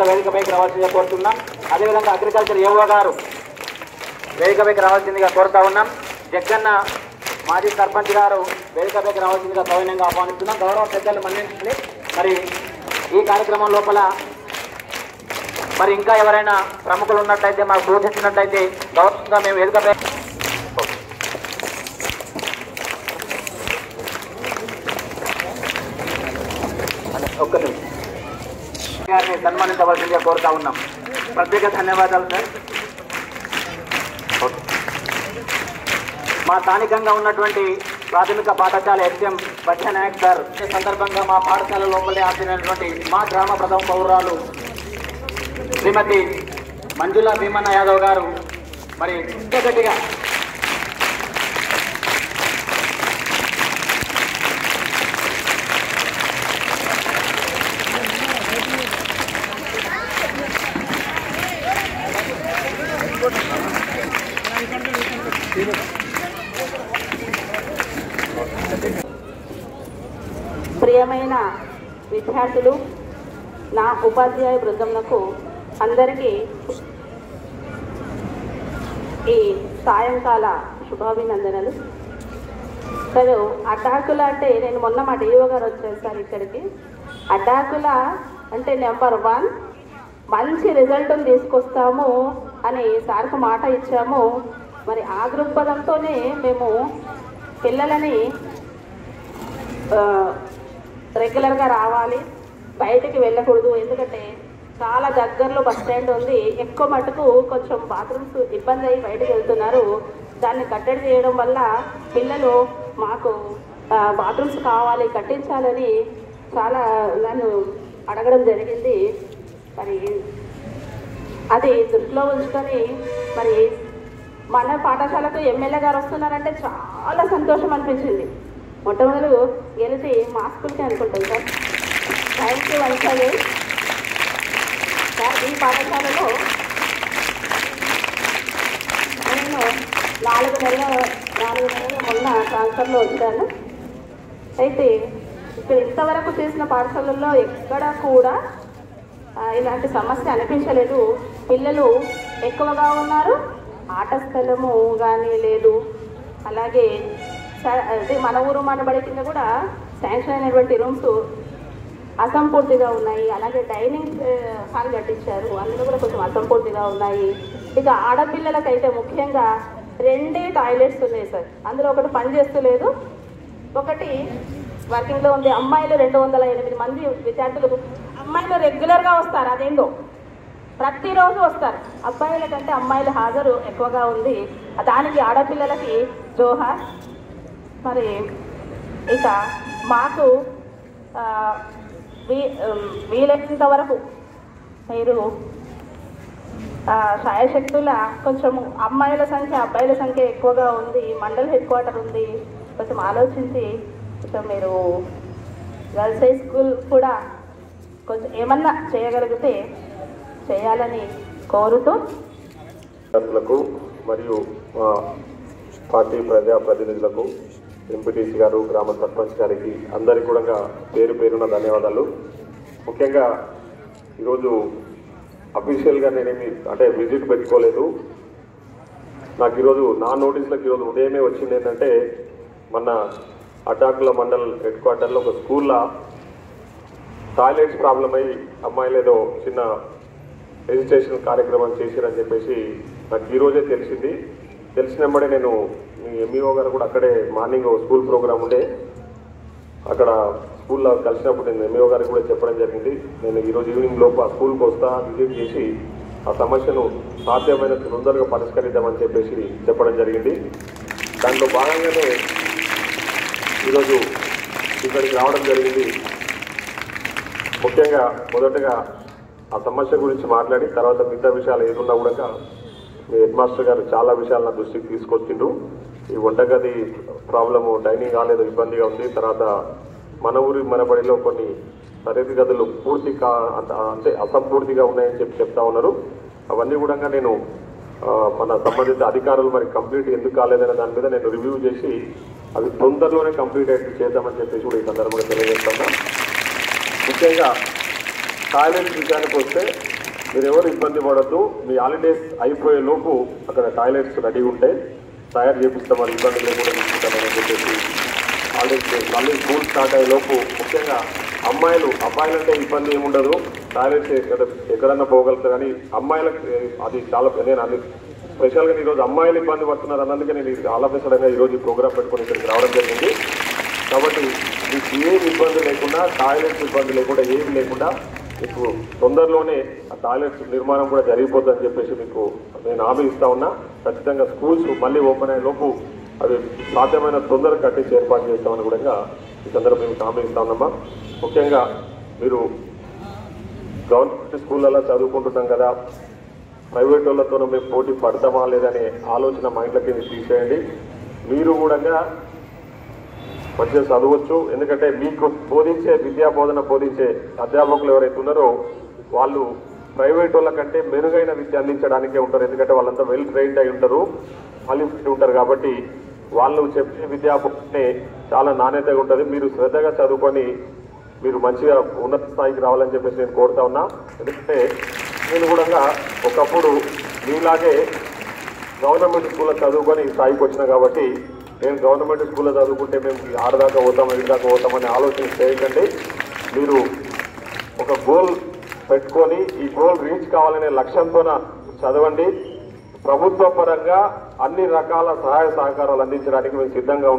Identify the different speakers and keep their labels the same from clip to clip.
Speaker 1: వేదికపైకి రావాల్సిందిగా కోరుతున్నాం. అదేవిధంగా అగ్రికల్చర్ ఏఓ గారు వేదికపైకి రావాల్సిందిగా కోరుతా ఉన్నాం. జగ్గన్న మాజీ సర్పంచ్ గారు వేదికపైకి రావాల్సిందిగా సౌజన్యంగా ఆహ్వానిస్తున్నాం. గౌరవ పెద్దలు మన్నించి మరి ఈ కార్యక్రమం లోపల మరి ఇంకా ఎవరైనా ప్రముఖులు ఉన్నట్లయితే మాకు సూచించినట్లయితే గౌరవంగా మేము వేదికపై ఒక్క గారిని సన్మానించవలసిందిగా కోరుతా ఉన్నాం. ప్రత్యేక ధన్యవాదాలు సార్. మా స్థానికంగా ఉన్నటువంటి ప్రాథమిక పాఠశాల ఎస్ఎం బచ్చనాయక్ సార్ ఈ సందర్భంగా మా పాఠశాల లోపలే ఆడినటువంటి మా గ్రామ ప్రథమ పౌరాలు శ్రీమతి మంజుల భీమన్న యాదవ్ గారు మరి గట్టిగా
Speaker 2: ప్రియమైన విద్యార్థులు, నా ఉపాధ్యాయ బృందంకు అందరికీ ఈ సాయంకాల శుభాభినందనలు. సరే, అడ్డాకుల అంటే నేను మొన్న మా డిఓ గారు వచ్చారు సార్ ఇక్కడికి. అడ్డాకుల అంటే నెంబర్ 1 మంచి రిజల్ట్ని తీసుకొస్తాము అని సార్కు మాట ఇచ్చాము. మరి ఆ దృక్పథంతోనే మేము పిల్లలని రెగ్యులర్గా రావాలి, బయటికి వెళ్ళకూడదు. ఎందుకంటే చాలా దగ్గరలో బస్ స్టాండ్ ఉంది. ఎక్కువ మటుకు కొంచెం బాత్రూమ్స్ ఇబ్బంది అయ్యి బయటకు వెళ్తున్నారు. దాన్ని కట్టడి చేయడం వల్ల పిల్లలు మాకు బాత్రూమ్స్ కావాలి, కట్టించాలని చాలా నన్ను అడగడం జరిగింది. మరి అది దృష్టిలో ఉంచుకొని మరి మన పాఠశాలకు ఎమ్మెల్యే గారు వస్తున్నారంటే చాలా సంతోషం అనిపించింది. మొట్టమొదలు గెలిచి మా స్కూల్కి అనుకుంటాం సార్. థ్యాంక్ యూ వంచాలి సార్. ఈ పాఠశాలలో నేను 4 నెలలు మొన్న ట్రాన్స్ఫర్లో వచ్చాను. అయితే ఇక్కడ ఇంతవరకు చేసిన పాఠశాలల్లో ఎక్కడ కూడా ఇలాంటి సమస్య అనిపించలేదు. పిల్లలు ఎక్కువగా ఉన్నారు, ఆట స్థలము కానీ లేదు. అలాగే అదే మన ఊరు మన బడి కింద కూడా శాంక్షన్ అయినటువంటి రూమ్స్ అసంపూర్తిగా ఉన్నాయి. అలాగే డైనింగ్ హాల్ కట్టించారు, అందులో కూడా కొంచెం అసంపూర్తిగా ఉన్నాయి. ఇక ఆడపిల్లలకైతే ముఖ్యంగా 2 టాయిలెట్స్ ఉన్నాయి సార్. అందులో ఒకటి పనిచేస్తలేదు, ఒకటి వర్కింగ్లో ఉంది. అమ్మాయిలు 208 మంది విద్యార్థులు. అమ్మాయిలు రెగ్యులర్గా వస్తారు, అదేందో ప్రతిరోజు వస్తారు. అబ్బాయిల కంటే అమ్మాయిల హాజరు ఎక్కువగా ఉంది. దానికి ఆడపిల్లలకి జోహార్. మరి ఇక మాకు వీలైనంత వరకు మీరు శాయశక్తుల కొంచెం అమ్మాయిల సంఖ్య అబ్బాయిల సంఖ్య ఎక్కువగా ఉంది, మండల్ హెడ్ క్వార్టర్ ఉంది, కొంచెం ఆలోచించి కొంచెం మీరు గర్ల్స్ హై స్కూల్ కూడా కొంచెం ఏమన్నా చేయగలిగితే చేయాలని కోరుతూ
Speaker 3: మరియు పార్టీ ప్రజాప్రతినిధులకు, ఎంపీటీసీ గారు, గ్రామ సర్పంచ్ గారికి అందరికీ కూడా పేరు పేరున ధన్యవాదాలు. ముఖ్యంగా ఈరోజు అఫీషియల్గా నేనేమి విజిట్ పెట్టుకోలేదు. నాకు ఈరోజు నా నోటీసులకు ఈరోజు ఉదయమే వచ్చింది ఏంటంటే, మన అడ్డాకుల మండల్ హెడ్ క్వార్టర్లో ఒక స్కూల్లో టాయిలెట్స్ ప్రాబ్లం అయ్యి అమ్మాయిలు ఏదో చిన్న రిజిస్ట్రేషన్ కార్యక్రమం చేశారని చెప్పేసి నాకు ఈరోజే తెలిసింది. తెలిసినప్పుడే నేను మీ ఎంఈఓ గారు కూడా అక్కడే మార్నింగ్ స్కూల్ ప్రోగ్రామ్ ఉండే అక్కడ స్కూల్లో కలిసినప్పుడు నేను ఎంఈఓ గారికి కూడా చెప్పడం జరిగింది. నేను ఈరోజు ఈవినింగ్ లోపు ఆ స్కూల్కి వస్తా, విజిట్ చేసి ఆ సమస్యను సాధ్యమైన తొందరగా పరిష్కరిద్దామని చెప్పేసి చెప్పడం జరిగింది. దాంట్లో భాగంగానే ఈరోజు ఇక్కడికి రావడం జరిగింది. ముఖ్యంగా మొదటగా ఆ సమస్య గురించి మాట్లాడి తర్వాత మిగతా విషయాలు ఏదున్నా కూడా మీ హెడ్ మాస్టర్ గారు చాలా విషయాలు నా దృష్టికి తీసుకొచ్చిండ్రు. ఈ వంటగది ప్రాబ్లము, డైనింగ్ హాల్ ఏదో ఇబ్బందిగా ఉంది. తర్వాత మన ఊరి మన బడిలో కొన్ని తరగతి గదులు అంటే అసంపూర్తిగా ఉన్నాయని చెప్తా ఉన్నారు. అవన్నీ కూడా నేను మన సంబంధిత అధికారులు మరి కంప్లీట్ ఎందుకు కాలేదనే దాని మీద నేను రివ్యూ చేసి అవి తొందరలోనే కంప్లీట్ అయితే చేద్దామని చెప్పేసి కూడా ఈ సందర్భంగా తెలియజేస్తున్నా. ముఖ్యంగా టాయిలెట్స్ విషయానికి వస్తే మీరు ఎవరు ఇబ్బంది పడద్దు. మీ హాలిడేస్ అయిపోయే లోపు అక్కడ టాయిలెట్స్ రెడీ ఉంటే తయారు చేపిస్తాం, వాళ్ళు ఇబ్బంది లేకుండా తీసుకుంటామని చెప్పేసి హాలిడేస్ మళ్ళీ స్కూల్ స్టార్ట్ అయ్యే లోపు ముఖ్యంగా అబ్బాయిలంటే ఇబ్బంది ఏముండదు, టాయిలెట్స్ ఎక్కడన్నా పోగలుగుతారు. కానీ అమ్మాయిలకు అది చాలా నేను అది స్పెషల్గా ఈరోజు అమ్మాయిలు ఇబ్బంది పడుతున్నారు అన్నందుకే నేను ఆలోచించడంగా ఈరోజు ఈ ప్రోగ్రామ్ పెట్టుకొని ఇక్కడికి రావడం జరిగింది. కాబట్టి మీకు ఏం ఇబ్బంది లేకుండా, టాయిలెట్స్ ఇబ్బంది లేకుండా, ఏమి లేకుండా మీకు తొందరలోనే ఆ టాయిలెట్స్ నిర్మాణం కూడా జరిగిపోతుందని చెప్పేసి మీకు నేను హామీ ఇస్తా ఉన్నా. ఖచ్చితంగా స్కూల్స్ మళ్ళీ ఓపెన్ అయ్యే లోపు అవి సాధ్యమైన తొందరగా కట్టించి ఏర్పాటు చేస్తామని కూడా ఈ సందర్భంగా మీకు హామీ ఇస్తా ఉన్నామా. ముఖ్యంగా మీరు గవర్నమెంట్ స్కూళ్ళలో చదువుకుంటున్నాం కదా, ప్రైవేట్ వాళ్ళతో మేము పోటీ పడతామా లేదనే ఆలోచన మైండ్లకి తీసేయండి. మీరు కూడా మంచిగా చదవచ్చు. ఎందుకంటే మీకు బోధించే బోధన బోధించే అధ్యాపకులు ఎవరైతే ఉన్నారో వాళ్ళు ప్రైవేట్ వాళ్ళ కంటే మెరుగైన విద్య అందించడానికే ఉంటారు. ఎందుకంటే వాళ్ళంతా వెల్ ట్రైన్డ్ అయి ఉంటారు, క్వాలిఫైడ్ ఉంటారు. కాబట్టి వాళ్ళు చెప్పే విద్యాబోధనే చాలా నాణ్యతగా ఉంటుంది. మీరు శ్రద్ధగా చదువుకొని మీరు మంచిగా ఉన్నత స్థాయికి రావాలని చెప్పేసి నేను కోరుతా ఉన్నా. ఎందుకంటే నేను కూడా ఒకప్పుడు మీలాగే గవర్నమెంట్ స్కూల్లో చదువుకొని స్థాయికి వచ్చినా కాబట్టి నేను గవర్నమెంట్ స్కూల్లో చదువుకుంటే మేము 6 దాకా పోతాం 5 దాకా పోతామని ఆలోచన చేయకండి. మీరు ఒక గోల్ పెట్టుకొని ఈ గోల్ రీచ్ కావాలనే లక్ష్యంతో చదవండి. ప్రభుత్వ పరంగా అన్ని రకాల సహాయ సహకారాలు అందించడానికి మేము సిద్ధంగా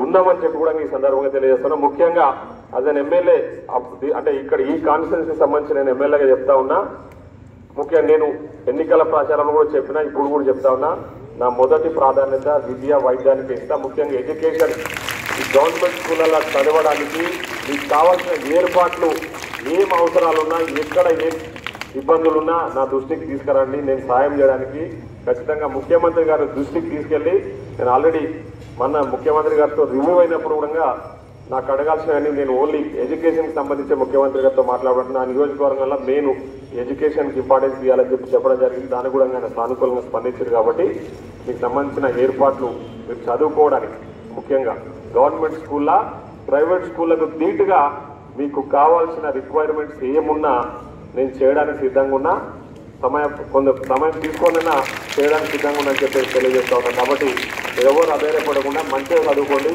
Speaker 3: ఉన్నామని చెప్పి కూడా ఈ సందర్భంగా తెలియజేస్తున్నాం. ముఖ్యంగా యాజ్ అన్ ఎమ్మెల్యే అంటే ఇక్కడ ఈ కాన్స్టిట్యున్సీకి సంబంధించి నేను ఎమ్మెల్యేగా చెప్తా ఉన్నా. ముఖ్యంగా నేను ఎన్నికల ప్రచారంలో కూడా చెప్పినా, ఇప్పుడు కూడా చెప్తా ఉన్నా, నా మొదటి ప్రాధాన్యత విద్య వైద్యానికి ఇస్తా. ముఖ్యంగా ఎడ్యుకేషన్ ఈ గవర్నమెంట్ స్కూళ్ళలో చదవడానికి మీకు కావాల్సిన ఏర్పాట్లు ఏం అవసరాలున్నా, ఎక్కడ ఏం ఇబ్బందులున్నా నా దృష్టికి తీసుకురండి. నేను సాయం చేయడానికి ఖచ్చితంగా ముఖ్యమంత్రి గారి దృష్టికి తీసుకెళ్ళి నేను ఆల్రెడీ మొన్న ముఖ్యమంత్రి గారితో రివ్యూ అయినప్పుడు కూడా నాకు అడగాల్సినవన్నీ నేను ఓన్లీ ఎడ్యుకేషన్కి సంబంధించి ముఖ్యమంత్రి గారితో మాట్లాడుతున్నా. ఆ నియోజకవర్గంలో నేను ఎడ్యుకేషన్కి ఇంపార్టెన్స్ ఇవ్వాలని చెప్పడం జరిగింది. దాన్ని కూడా ఆయన సానుకూలంగా స్పందించారు. కాబట్టి మీకు సంబంధించిన ఏర్పాట్లు మీరు చదువుకోవడానికి ముఖ్యంగా గవర్నమెంట్ స్కూళ్ళ ప్రైవేట్ స్కూళ్ళకు ధీటుగా మీకు కావాల్సిన రిక్వైర్మెంట్స్ ఏమున్నా నేను చేయడానికి సిద్ధంగా ఉన్నా. కొంత సమయం తీసుకొనైనా చేయడానికి సిద్ధంగా ఉన్నా అని చెప్పేసి తెలియజేస్తా ఉన్నాను. కాబట్టి ఎవరు అధైర్యపడకుండా మంచిగా చదువుకోండి.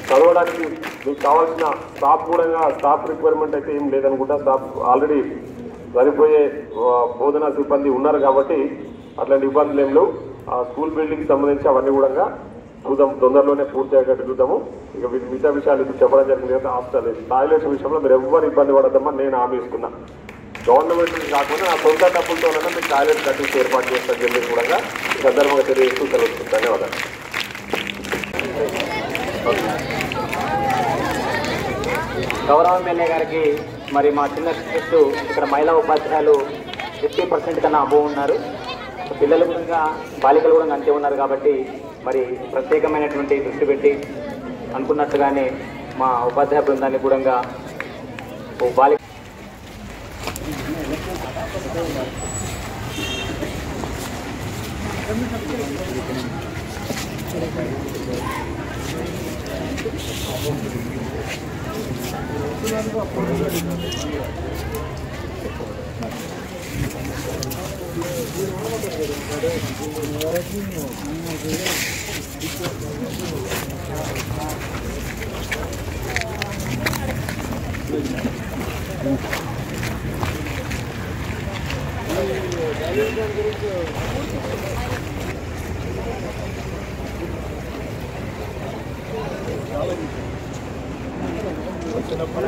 Speaker 3: చదవడానికి మీకు కావాల్సిన స్టాఫ్ కూడా స్టాఫ్ రిక్వైర్మెంట్ అయితే ఏం లేదనుకుంటా. స్టాఫ్ ఆల్రెడీ సరిపోయే బోధనా సిబ్బంది ఉన్నారు కాబట్టి అట్లాంటి ఇబ్బందులు ఏం లేవు. ఆ స్కూల్ బిల్డింగ్కి సంబంధించి అవన్నీ కూడా చూద్దాం, తొందరలోనే పూర్తి అయ్యేటట్టు చూద్దాము. ఇక మిగతా విషయాలు ఇప్పుడు చెప్పడం జరిగింది. కదా హాస్టల్ టాయిలెట్స్ విషయంలో మీరు ఎవ్వరు ఇబ్బంది పడద్దామని నేను హామీ ఇస్తున్నా. గవర్నమెంట్ కాకుండా నా సొంత డబ్బులతోనైనా మీకు టాయిలెట్ కట్టించి ఏర్పాటు చేస్తారని చెప్పి కూడా ఈ సందర్భంగా తెలియజేస్తూ సెలవు. ధన్యవాదాలు.
Speaker 1: గౌరవ ఎమ్మెల్యే గారికి మరి మా చిన్న రిక్వెస్ట్, ఇక్కడ మహిళా ఉపాధ్యాయులు 50% కన్నా అబోవ్ ఉన్నారు. పిల్లలు కూడా బాలికలు కూడా అంతే ఉన్నారు. కాబట్టి మరి ప్రత్యేకమైనటువంటి దృష్టి పెట్టి అనుకున్నట్టుగానే మా ఉపాధ్యాయ బృందాన్ని కూడా బాలిక
Speaker 4: వచ్చినప్పుడు